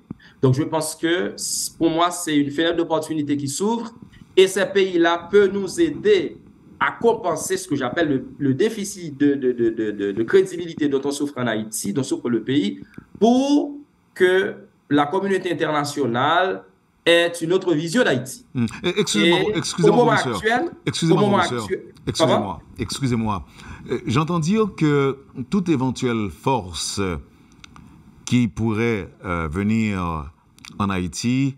Speaker 5: Donc, je pense que pour moi, c'est une fenêtre d'opportunité qui s'ouvre et ces pays-là peuvent nous aider à compenser ce que j'appelle le déficit de crédibilité dont on souffre en Haïti, dont souffre le pays, pour que la communauté internationale ait une autre vision d'Haïti.
Speaker 6: Excusez-moi. J'entends dire que toute éventuelle force qui pourrait venir en Haïti,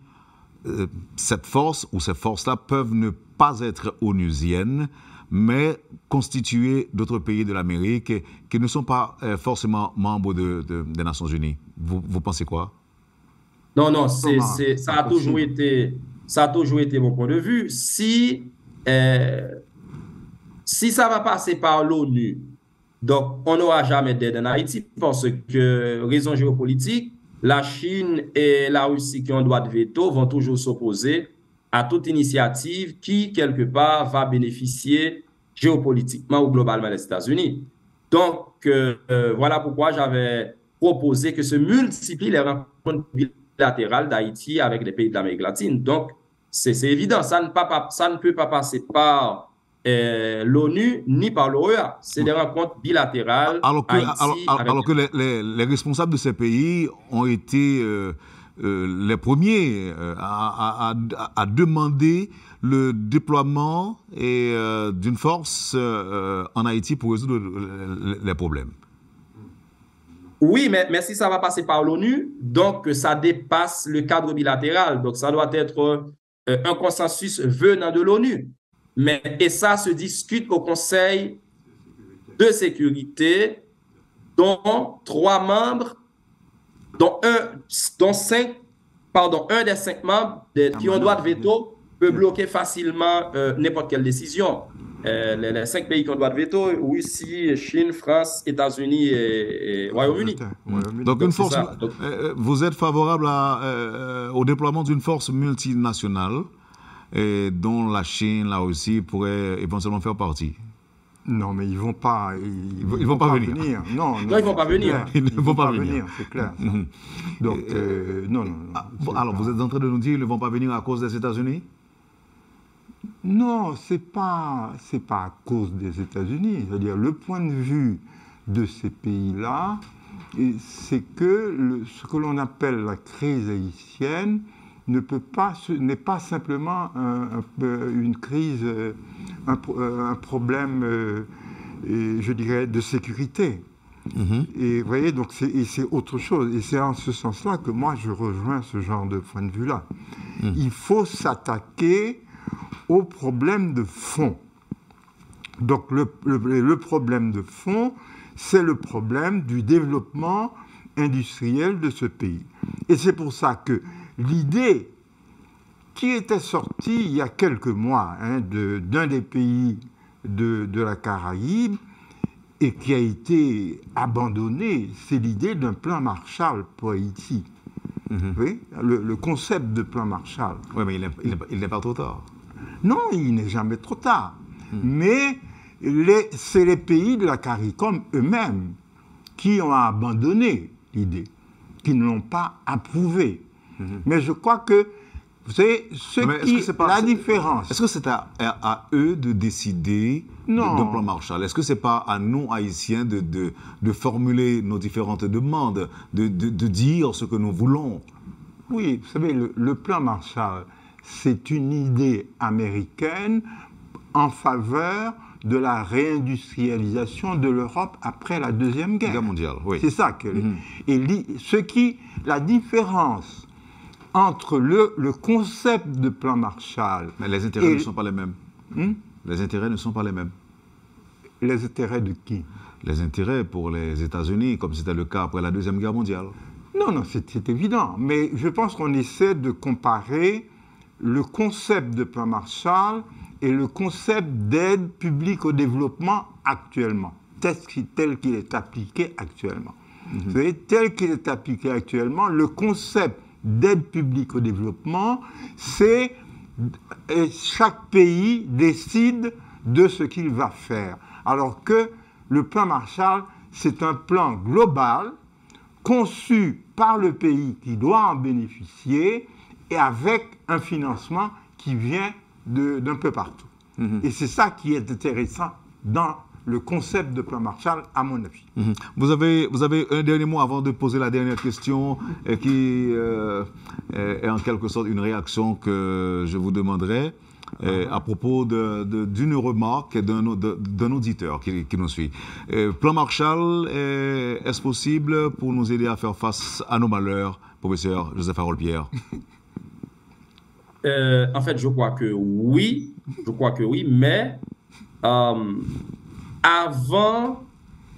Speaker 6: cette force ou ces forces-là peuvent ne pas être onusiennes, mais constituer d'autres pays de l'Amérique qui ne sont pas forcément membres des Nations Unies. Vous pensez quoi?
Speaker 5: Non, ça a toujours été mon point de vue. Si ça va passer par l'ONU, donc on n'aura jamais d'aide en Haïti parce que, raison géopolitique, la Chine et la Russie qui ont droit de veto vont toujours s'opposer à toute initiative qui, quelque part, va bénéficier géopolitiquement ou globalement des États-Unis. Donc, voilà pourquoi j'avais proposé que se multiplient les rencontres bilatérales d'Haïti avec les pays de l'Amérique latine. Donc, c'est évident, ça ne peut pas passer par l'ONU ni par l'OEA. C'est des rencontres bilatérales.
Speaker 6: Alors que les responsables de ces pays ont été les premiers à demander le déploiement d'une force en Haïti pour résoudre les problèmes.
Speaker 5: Oui, mais si ça va passer par l'ONU, donc ça dépasse le cadre bilatéral. Donc ça doit être un consensus venant de l'ONU. Et ça se discute au Conseil de sécurité, dont 3 membres, dont un des 5 membres qui ont droit de veto peut bloquer facilement n'importe quelle décision. Les 5 pays qui ont droit de veto, Russie, Chine, France, États-Unis et Royaume-Uni.
Speaker 6: Donc une force, vous êtes favorable au déploiement d'une force multinationale dont la Chine, la Russie pourraient éventuellement faire partie?
Speaker 4: Non, mais ils vont pas
Speaker 6: venir.
Speaker 5: Non, ils vont pas venir.
Speaker 6: Ils ne vont pas venir,
Speaker 4: c'est clair. Donc, non.
Speaker 6: Alors, vous êtes en train de nous dire qu'ils ne vont pas venir à cause des États-Unis?
Speaker 4: Non, c'est pas à cause des États-Unis. C'est-à-dire, le point de vue de ces pays-là, c'est que ce que l'on appelle la crise haïtienne n'est pas simplement une crise, un problème, je dirais, de sécurité. Et vous voyez, donc c'est autre chose. Et c'est en ce sens-là que moi, je rejoins ce genre de point de vue-là. Il faut s'attaquer au problème de fond. Donc le problème de fond, c'est le problème du développement industriel de ce pays. Et c'est pour ça que l'idée qui était sortie il y a quelques mois d'un des pays de la Caraïbe et qui a été abandonnée, c'est l'idée d'un plan Marshall pour Haïti. Oui, le concept de plan Marshall.
Speaker 6: Oui, mais il n'est pas trop tard.
Speaker 4: Non, il n'est jamais trop tard. Mais c'est les pays de la CARICOM eux-mêmes qui ont abandonné l'idée, qui ne l'ont pas approuvée. Mais je crois que, vous savez, la différence...
Speaker 6: Est-ce que c'est à eux de décider d'un plan Marshall? Est-ce que ce n'est pas à nous, Haïtiens, de formuler nos différentes demandes, de dire ce que nous voulons?
Speaker 4: Oui, vous savez, le plan Marshall, c'est une idée américaine en faveur de la réindustrialisation de l'Europe après la Deuxième Guerre
Speaker 6: mondiale. Oui.
Speaker 4: C'est ça que... Et la différence entre le concept de plan Marshall...
Speaker 6: Mais les intérêts ne sont pas les mêmes. Les intérêts ne sont pas les mêmes.
Speaker 4: Les intérêts de qui?
Speaker 6: Les intérêts pour les États-Unis, comme c'était le cas après la Deuxième Guerre mondiale.
Speaker 4: Non, c'est évident. Mais je pense qu'on essaie de comparer le concept de plan Marshall et le concept d'aide publique au développement actuellement, tel qu'il est appliqué actuellement. Vous savez, tel qu'il est appliqué actuellement, le concept d'aide publique au développement, c'est chaque pays décide de ce qu'il va faire. Alors que le plan Marshall, c'est un plan global conçu par le pays qui doit en bénéficier et avec un financement qui vient d'un peu partout. Et c'est ça qui est intéressant dans le concept de plan Marshall, à mon avis.
Speaker 6: Vous avez un dernier mot avant de poser la dernière question qui est en quelque sorte une réaction que je vous demanderai à propos d'une remarque d'un auditeur qui nous suit. Plan Marshall, est-ce possible pour nous aider à faire face à nos malheurs, professeur Joseph Harold-Pierre?
Speaker 5: En fait, je crois que oui, mais avant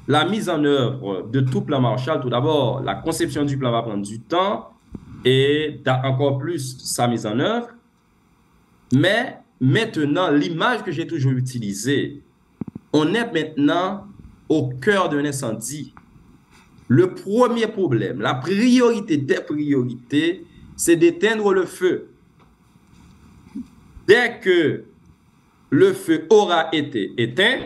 Speaker 5: la mise en œuvre de tout plan Marshall, tout d'abord, la conception du plan va prendre du temps et encore plus sa mise en œuvre. Mais maintenant, l'image que j'ai toujours utilisée, on est maintenant au cœur d'un incendie. Le premier problème, la priorité des priorités, c'est d'éteindre le feu. Dès que le feu aura été éteint,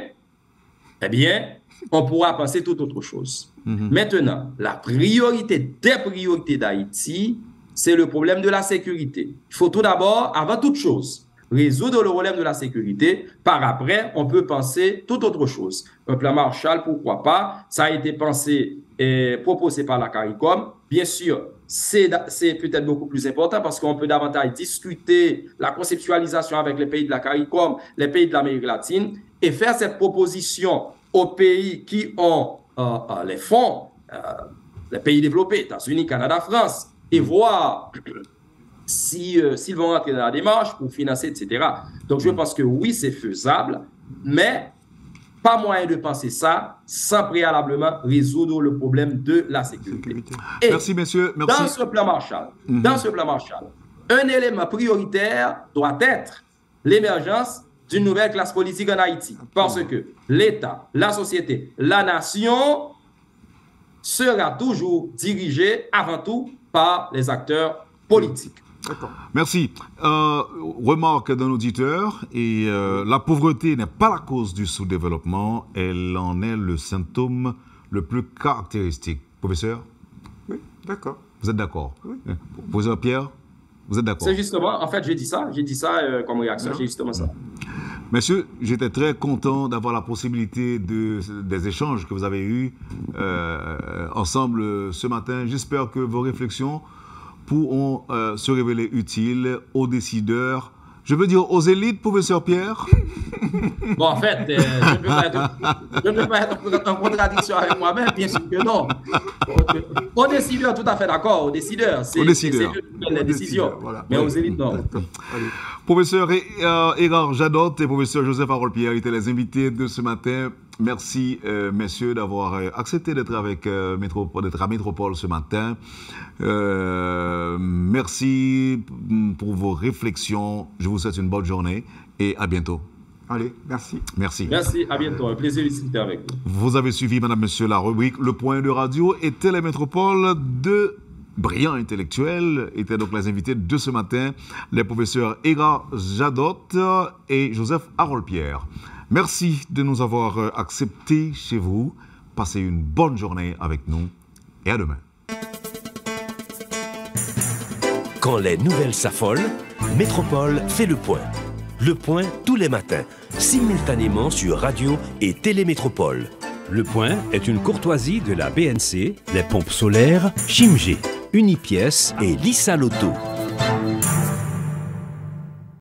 Speaker 5: eh bien, on pourra penser toute autre chose. Maintenant, la priorité des priorités d'Haïti, c'est le problème de la sécurité. Il faut tout d'abord, avant toute chose, résoudre le problème de la sécurité. Par après, on peut penser toute autre chose. Un plan Marshall, pourquoi pas? Ça a été pensé et proposé par la CARICOM. Bien sûr, c'est peut-être beaucoup plus important parce qu'on peut davantage discuter la conceptualisation avec les pays de la CARICOM, les pays de l'Amérique latine, et faire cette proposition aux pays qui ont les fonds, les pays développés, États-Unis, Canada, France, et voir s'ils vont entrer dans la démarche pour financer, etc. Donc, je pense que oui, c'est faisable, mais pas moyen de penser ça sans préalablement résoudre le problème de la sécurité. Et
Speaker 6: merci, messieurs. Merci.
Speaker 5: Dans ce plan Marshall, un élément prioritaire doit être l'émergence d'une nouvelle classe politique en Haïti. Parce que l'État, la société, la nation sera toujours dirigée avant tout par les acteurs politiques.
Speaker 6: Merci. Remarque d'un auditeur, et la pauvreté n'est pas la cause du sous-développement, elle en est le symptôme le plus caractéristique. Professeur?
Speaker 4: Oui, d'accord.
Speaker 6: Vous êtes d'accord?
Speaker 4: Oui.
Speaker 6: Professeur Pierre? Vous êtes d'accord?
Speaker 5: C'est justement, en fait, j'ai dit ça comme réaction, j'ai justement ça.
Speaker 6: Messieurs, j'étais très content d'avoir la possibilité des échanges que vous avez eus ensemble ce matin. J'espère que vos réflexions pourront se révéler utiles aux décideurs, je veux dire aux élites, professeur Pierre.
Speaker 5: Bon, en fait, je ne peux pas être en contradiction avec moi-même, bien sûr que non. Aux décideurs, tout à fait d'accord, aux décideurs. C'est les décisions,
Speaker 4: voilà.
Speaker 5: Mais aux élites, non.
Speaker 6: Professeur Égard Jadot et professeur Joseph Harold-Pierre étaient les invités de ce matin. Merci, messieurs, d'avoir accepté d'être à Métropole ce matin. Merci pour vos réflexions. Je vous souhaite une bonne journée et à bientôt.
Speaker 4: Allez, merci.
Speaker 6: Merci.
Speaker 5: Merci, à bientôt. Un plaisir de discuter avec vous.
Speaker 6: Vous avez suivi, madame, monsieur, la rubrique Le Point de Radio et Télémétropole. Deux brillants intellectuels étaient donc les invités de ce matin, les professeurs Égard Jadot et Joseph Harold-Pierre. Merci de nous avoir acceptés chez vous. Passez une bonne journée avec nous et à demain.
Speaker 1: Quand les nouvelles s'affolent, Métropole fait le point. Le point tous les matins, simultanément sur Radio et Télémétropole.
Speaker 2: Le Point est une courtoisie de la BNC, les pompes solaires Chimgé, Unipièce et Lissa Lotto.